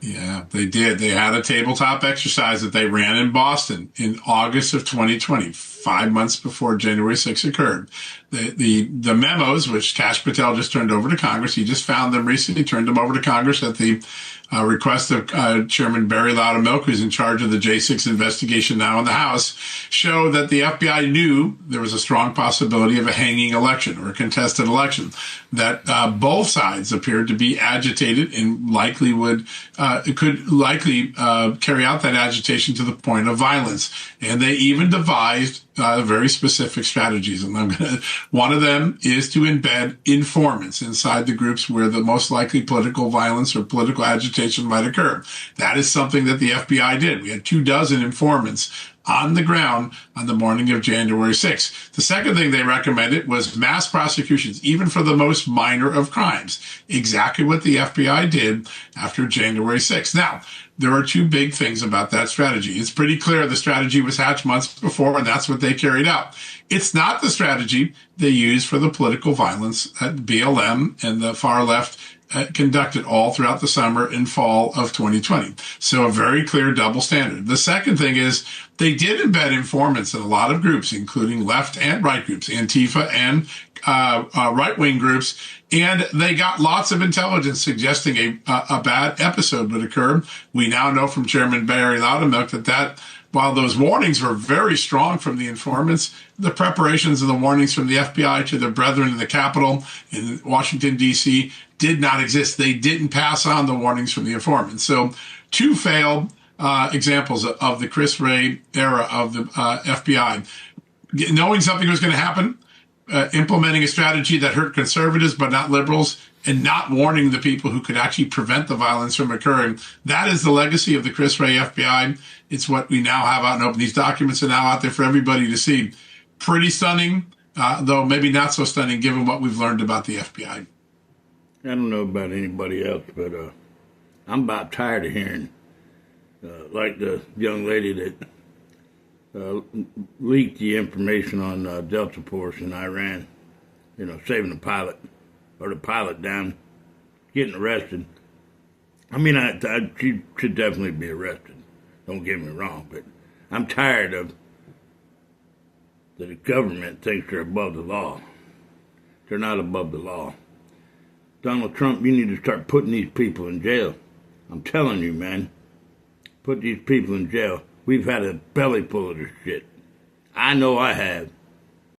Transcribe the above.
Yeah, they did. They had a tabletop exercise that they ran in Boston in August of 2020, 5 months before January 6th occurred. The memos, which Kash Patel just turned over to Congress, he just found them recently, turned them over to Congress at the request of Chairman Barry Loudermilk, who's in charge of the J6 investigation now in the House, show that the FBI knew there was a strong possibility of a hanging election or a contested election, that both sides appeared to be agitated and could likely carry out that agitation to the point of violence. And they even devised very specific strategies. And one of them is to embed informants inside the groups where the most likely political violence or political agitation might occur. That is something that the FBI did. We had 24 informants on the ground on the morning of January 6th. The second thing they recommended was mass prosecutions, even for the most minor of crimes. Exactly what the FBI did after January 6th. Now, there are two big things about that strategy. It's pretty clear the strategy was hatched months before, and that's what they carried out. It's not the strategy they used for the political violence that BLM and the far left conducted all throughout the summer and fall of 2020. So a very clear double standard. The second thing is they did embed informants in a lot of groups, including left and right groups, Antifa and right-wing groups, and they got lots of intelligence suggesting a bad episode would occur. We now know from Chairman Barry Loudermilk that while those warnings were very strong from the informants, the preparations and the warnings from the FBI to their brethren in the Capitol in Washington, D.C. did not exist. They didn't pass on the warnings from the informants. So two failed examples of the Chris Wray era of the FBI. Knowing something was going to happen, implementing a strategy that hurt conservatives but not liberals, and not warning the people who could actually prevent the violence from occurring. That is the legacy of the Chris Wray FBI. It's what we now have out in open. These documents are now out there for everybody to see. Pretty stunning, though maybe not so stunning given what we've learned about the FBI. I don't know about anybody else, but I'm about tired of hearing, like the young lady that leaked the information on Delta Force in Iran, saving the pilot, or the pilot down, getting arrested. I mean, she should definitely be arrested. Don't get me wrong, but I'm tired of that the government thinks they're above the law. They're not above the law. Donald Trump, you need to start putting these people in jail. I'm telling you, man. Put these people in jail. We've had a belly full of this shit. I know I have.